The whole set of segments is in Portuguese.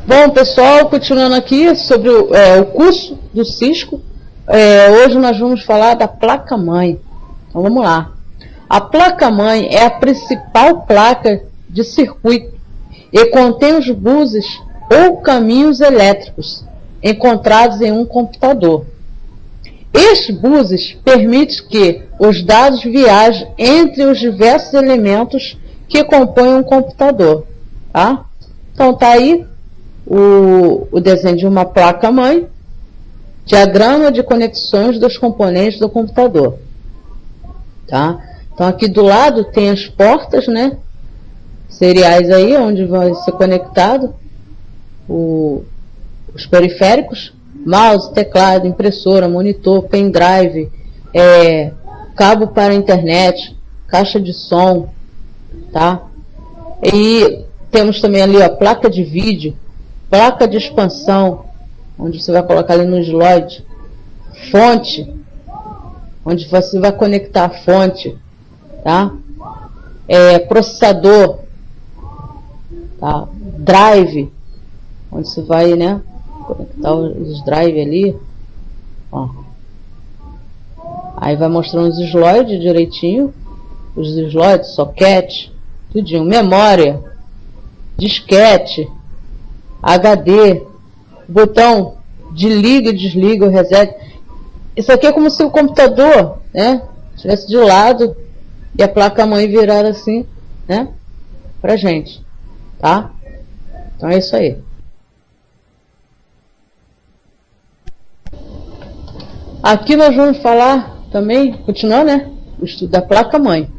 Bom, pessoal, continuando aqui sobre o curso do Cisco, hoje nós vamos falar da placa-mãe. Então vamos lá. A placa-mãe é a principal placa de circuito e contém os buses ou caminhos elétricos encontrados em um computador. Estes buses permitem que os dados viajem entre os diversos elementos que compõem um computador. Tá? Então tá aí o desenho de uma placa-mãe, diagrama de conexões dos componentes do computador. Tá? Então aqui do lado tem as portas, né, seriais aí, onde vai ser conectado os periféricos, mouse, teclado, impressora, monitor, pendrive, cabo para a internet, caixa de som, tá? E temos também ali a placa de vídeo, placa de expansão, onde você vai colocar ali no slide, fonte, onde você vai conectar a fonte, tá? Processador, tá? Drive, onde você vai, né, conectar os drive ali, ó. Aí vai mostrando os slides direitinho, os slides, socket, tudinho, memória, disquete, HD, botão de liga e desliga, o reset. Isso aqui é como se o computador, né, estivesse de lado e a placa-mãe virada assim, né, pra gente, tá? Então é isso aí. Aqui nós vamos falar também, continuando, né, o estudo da placa-mãe.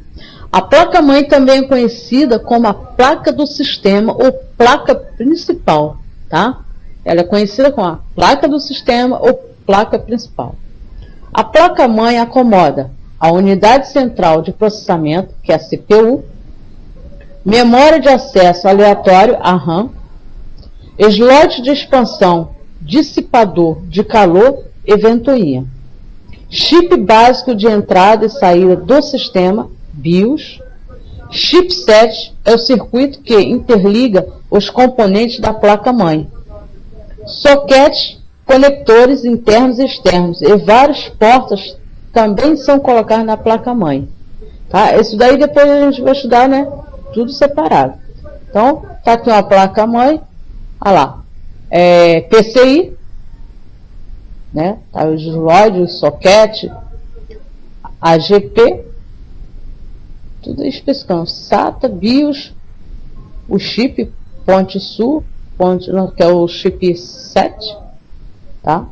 A placa-mãe também é conhecida como a placa do sistema ou placa principal, tá? Ela é conhecida como a placa do sistema ou placa principal. A placa-mãe acomoda a unidade central de processamento, que é a CPU, memória de acesso aleatório, a RAM, slot de expansão, dissipador de calor e ventoinha, chip básico de entrada e saída do sistema, BIOS, chipset é o circuito que interliga os componentes da placa-mãe, socket, conectores internos e externos e várias portas também são colocadas na placa-mãe. Tá? Isso daí depois a gente vai estudar, né? Tudo separado. Então, tá aqui uma placa-mãe, olha lá, PCI, né? Tá os slide, o socket, AGP, tudo especificando, SATA, BIOS, o chip, ponte sul, que é o chip 7, tá?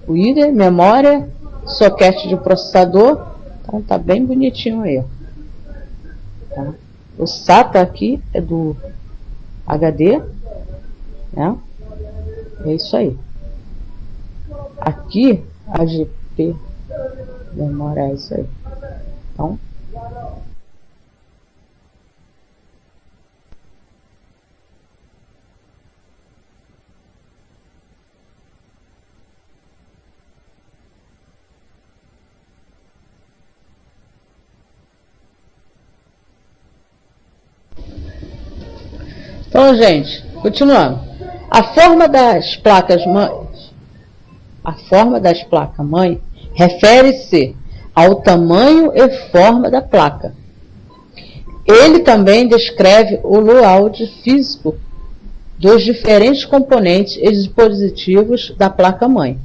O IDE, memória, socket de processador, então tá bem bonitinho aí, ó. Tá? O SATA aqui é do HD, né? É isso aí. Aqui, AGP, memória, é isso aí. Então, gente, continuando. A forma das placas-mãe refere-se ao tamanho e forma da placa. Ele também descreve o layout físico dos diferentes componentes e dispositivos da placa-mãe.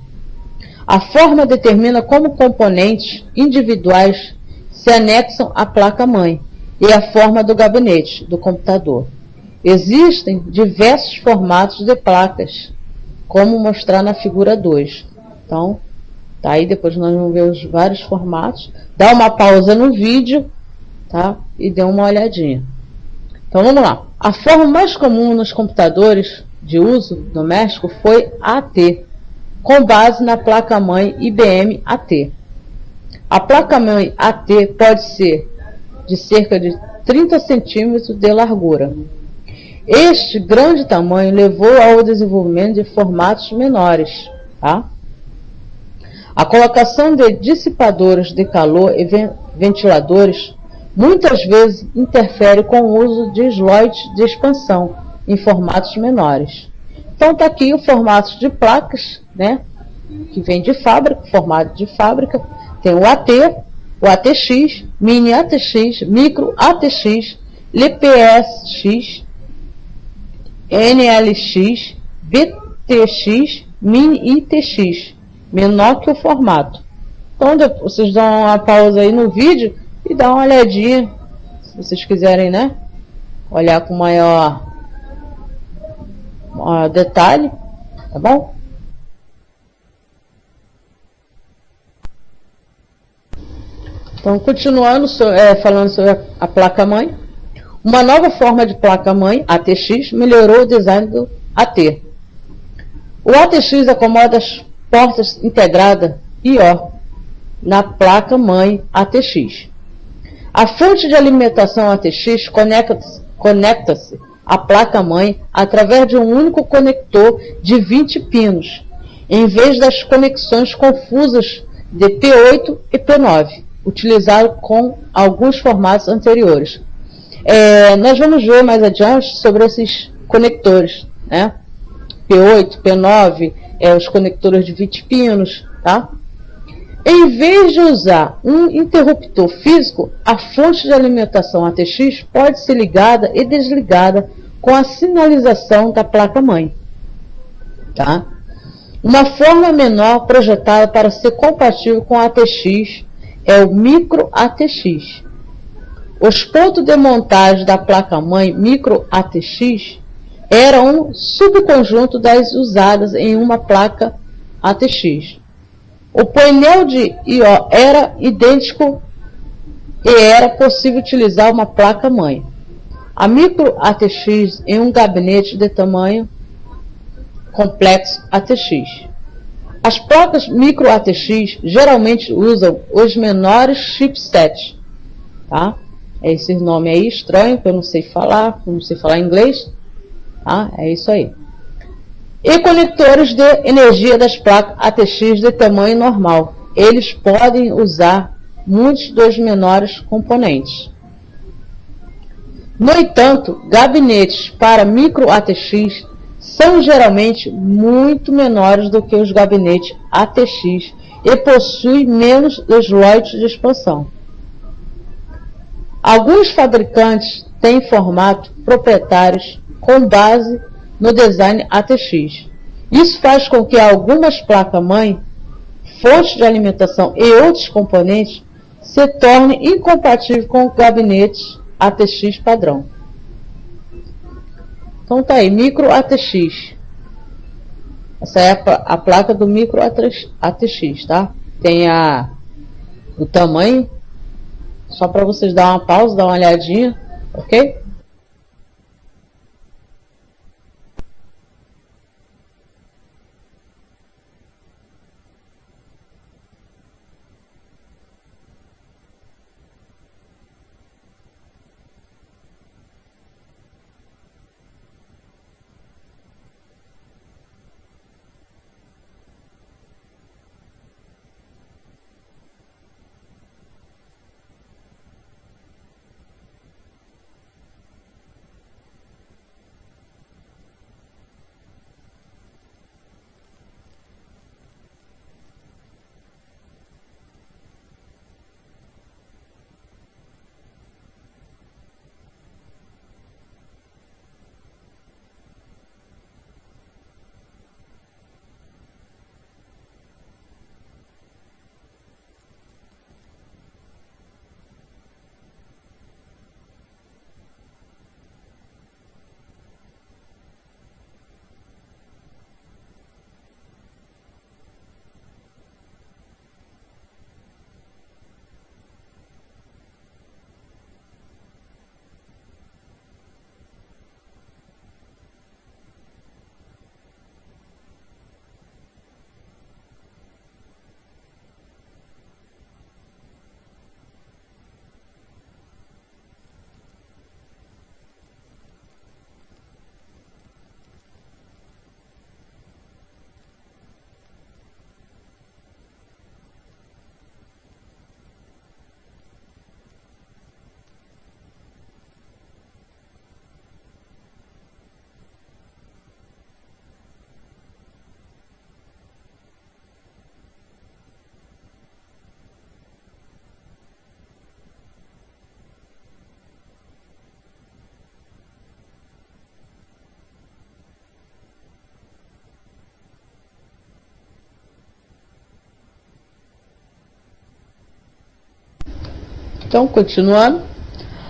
A forma determina como componentes individuais se anexam à placa-mãe e a forma do gabinete do computador. Existem diversos formatos de placas, como mostrar na figura 2. Então, tá aí, depois nós vamos ver os vários formatos. Dá uma pausa no vídeo, tá? E dê uma olhadinha. Então, vamos lá. A forma mais comum nos computadores de uso doméstico foi AT, com base na placa-mãe IBM AT. A placa-mãe AT pode ser de cerca de 30 centímetros de largura. Este grande tamanho levou ao desenvolvimento de formatos menores, tá? A colocação de dissipadores de calor e ventiladores muitas vezes interfere com o uso de slots de expansão em formatos menores. Então tá aqui o formato de placas, né? Que vem de fábrica, formato de fábrica. Tem o AT, o ATX, Mini ATX, Micro ATX, LPSX, NLX, BTX, Mini ITX, menor que o formato. Então vocês dão uma pausa aí no vídeo e dá uma olhadinha, se vocês quiserem, né? Olhar com maior detalhe, tá bom? Então, continuando, falando sobre a placa-mãe, uma nova forma de placa-mãe, ATX, melhorou o design do AT. O ATX acomoda as portas integradas I/O na placa-mãe ATX. A fonte de alimentação ATX conecta-se à placa-mãe através de um único conector de 20 pinos, em vez das conexões confusas de P8 e P9, utilizado com alguns formatos anteriores. Nós vamos ver mais adiante sobre esses conectores, né? P8, P9, os conectores de 20 pinos, tá? Em vez de usar um interruptor físico, a fonte de alimentação ATX pode ser ligada e desligada com a sinalização da placa-mãe, tá? Uma forma menor projetada para ser compatível com a ATX é o Micro ATX. Os pontos de montagem da placa-mãe Micro ATX eram um subconjunto das usadas em uma placa ATX. O painel de I/O era idêntico e era possível utilizar uma placa-mãe. A Micro ATX em um gabinete de tamanho complexo ATX. As placas Micro ATX geralmente usam os menores chipsets, tá? Esse nome aí estranho, que eu não sei falar inglês, tá? É isso aí. E conectores de energia das placas ATX de tamanho normal. Eles podem usar muitos dos menores componentes. No entanto, gabinetes para Micro ATX são geralmente muito menores do que os gabinetes ATX e possuem menos slots de expansão. Alguns fabricantes têm formato proprietários com base no design ATX. Isso faz com que algumas placas-mãe, fontes de alimentação e outros componentes se tornem incompatíveis com gabinetes ATX padrão. Então tá aí, Micro ATX. Essa é a placa do Micro ATX, tá? Tem o tamanho, só para vocês dar uma pausa, dar uma olhadinha, ok? Então, continuando,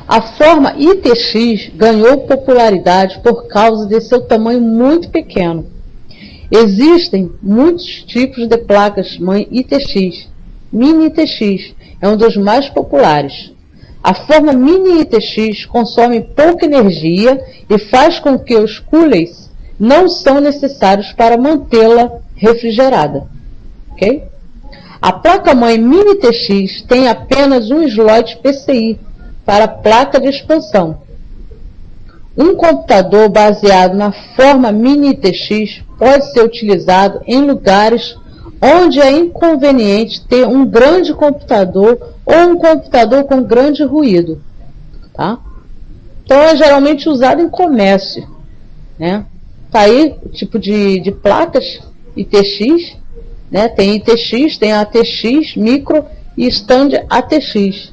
a forma ITX ganhou popularidade por causa de seu tamanho muito pequeno. Existem muitos tipos de placas-mãe ITX. Mini ITX é um dos mais populares. A forma Mini ITX consome pouca energia e faz com que os coolers não são necessários para mantê-la refrigerada. Okay? A placa-mãe Mini ITX tem apenas um slot PCI para placa de expansão. Um computador baseado na forma Mini ITX pode ser utilizado em lugares onde é inconveniente ter um grande computador ou um computador com grande ruído. Tá? Então é geralmente usado em comércio. Né? Tá aí o tipo de placas ITX, né? Tem ITX, tem ATX, micro e stand ATX.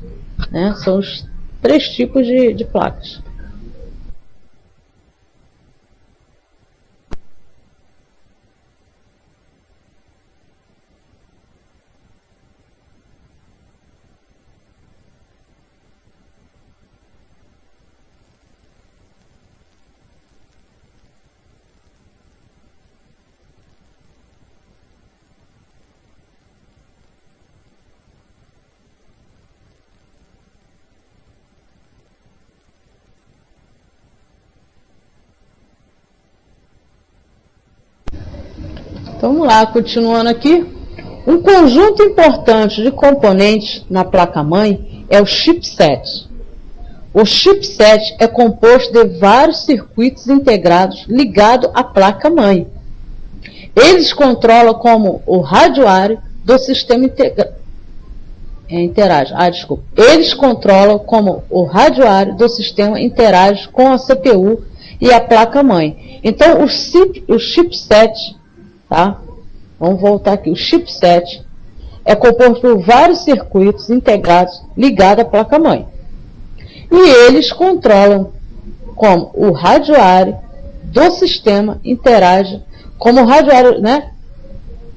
Né? São os 3 tipos de placas. Então, vamos lá, continuando aqui. Um conjunto importante de componentes na placa-mãe é o chipset. O chipset é composto de vários circuitos integrados ligados à placa-mãe. Eles controlam como o radioário do sistema interage. Eles controlam como o radioário do sistema interage com a CPU e a placa-mãe. Então, o chipset, tá? Vamos voltar aqui. O chipset é composto por vários circuitos integrados ligados à placa-mãe. E eles controlam como o radioário do sistema interage, como o radioário, né?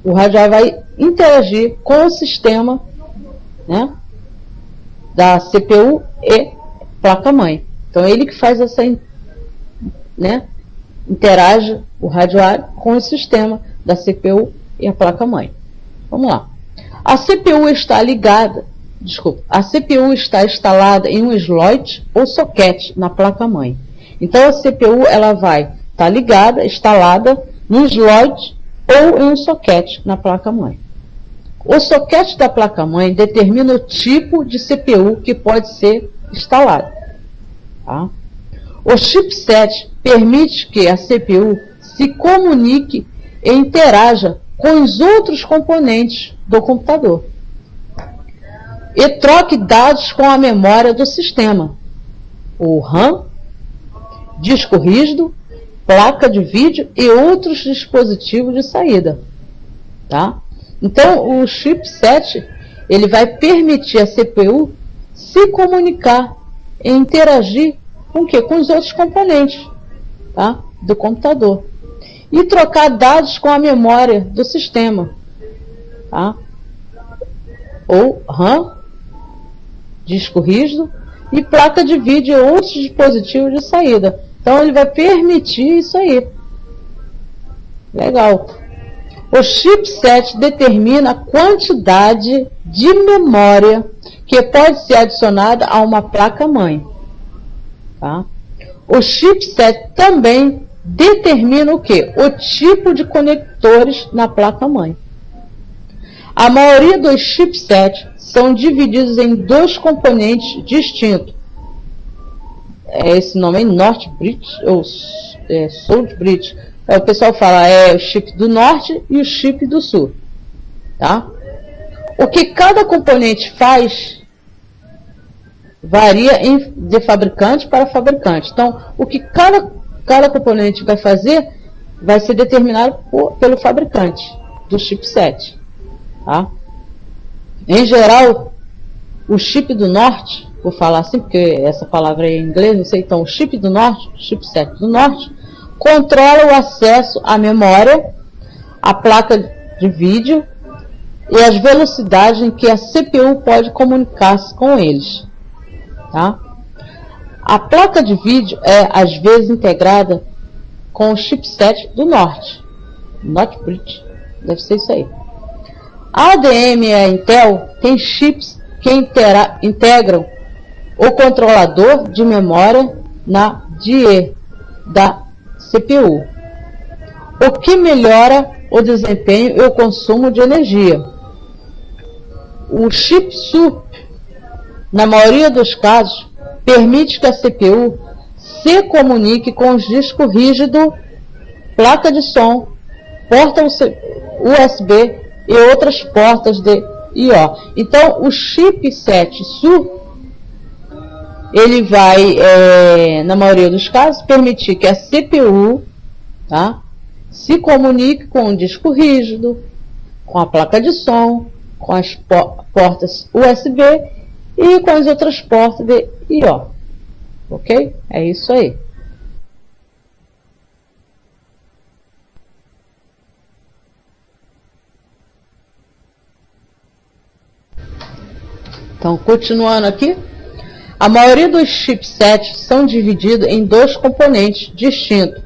O radioário vai interagir com o sistema, né, da CPU e placa-mãe. Então, ele que faz essa, né, interage o radioário com o sistema da CPU e a placa-mãe. Vamos lá. A CPU está instalada em um slot ou socket na placa-mãe. Então, a CPU ela vai estar ligada, instalada num slot ou em um socket na placa-mãe. O socket da placa-mãe determina o tipo de CPU que pode ser instalado. Tá? O chipset permite que a CPU se comunique e interaja com os outros componentes do computador e troque dados com a memória do sistema, o RAM, disco rígido, placa de vídeo e outros dispositivos de saída. Tá? Então, o chipset ele vai permitir a CPU se comunicar e interagir com o quê? Com os outros componentes, tá? Do computador. E trocar dados com a memória do sistema. Tá? Ou RAM, disco rígido e placa de vídeo e outros dispositivos de saída. Então, ele vai permitir isso aí. Legal. O chipset determina a quantidade de memória que pode ser adicionada a uma placa-mãe. Tá? O chipset também determina o quê? O tipo de conectores na placa-mãe. A maioria dos chipsets são divididos em 2 componentes distintos. Esse nome é Northbridge ou Southbridge. O pessoal fala o chip do norte e o chip do sul. Tá? O que cada componente faz varia de fabricante para fabricante. Então, o que cada componente vai fazer vai ser determinado pelo fabricante do chipset. Tá? Em geral, o chip do norte, vou falar assim porque essa palavra é em inglês, não sei, então o chip do norte, chipset do norte, controla o acesso à memória, à placa de vídeo e as velocidades em que a CPU pode comunicar-se com eles. tá? A placa de vídeo é às vezes integrada com o chipset do Norte. Northbridge, deve ser isso aí. A ADM e a Intel tem chips que integram o controlador de memória na DIE da CPU, o que melhora o desempenho e o consumo de energia. O chip SU, na maioria dos casos, permite que a CPU se comunique com os discos rígidos, placa de som, porta USB e outras portas de I/O. Então, o chipset SU, ele vai, na maioria dos casos, permitir que a CPU, tá, se comunique com o disco rígido, com a placa de som, com as portas USB e com as outras portas de I/O. Ok? É isso aí. Então, continuando aqui, a maioria dos chipsets são divididos em dois componentes distintos.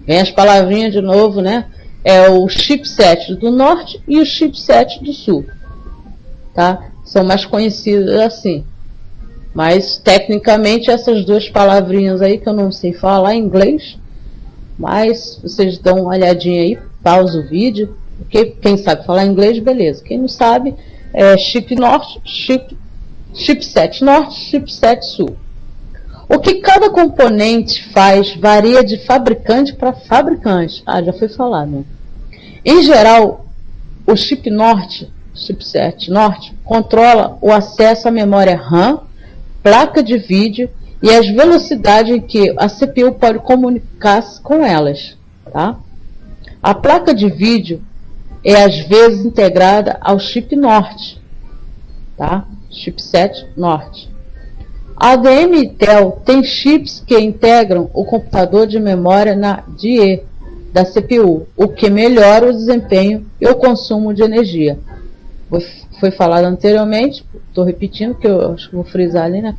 Vem as palavrinhas de novo, né? É o chipset do Norte e o chipset do Sul, tá? São mais conhecidos assim. Mas, tecnicamente, essas duas palavrinhas aí, que eu não sei falar em inglês, mas vocês dão uma olhadinha aí, pausa o vídeo, porque quem sabe falar inglês, beleza. Quem não sabe, é chipset Norte, chipset Sul. O que cada componente faz varia de fabricante para fabricante. Ah, já foi falado, né? Em geral, o chipset Norte, controla o acesso à memória RAM, placa de vídeo e as velocidades em que a CPU pode comunicar-se com elas, tá? A placa de vídeo é às vezes integrada ao chip Norte, tá? Chipset Norte. A ADM e Intel tem chips que integram o computador de memória na DIE da CPU, o que melhora o desempenho e o consumo de energia. Foi falado anteriormente, estou repetindo, que eu acho que vou frisar ali, né?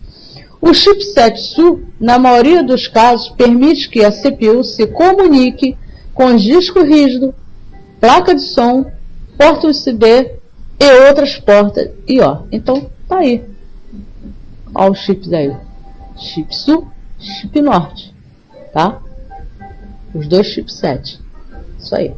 O chipset SU, na maioria dos casos, permite que a CPU se comunique com disco rígido, placa de som, porta USB e outras portas I/O. Então, tá aí. Olha os chips aí. Chip Sul, chip Norte. Tá? Os dois chipsets. Isso aí.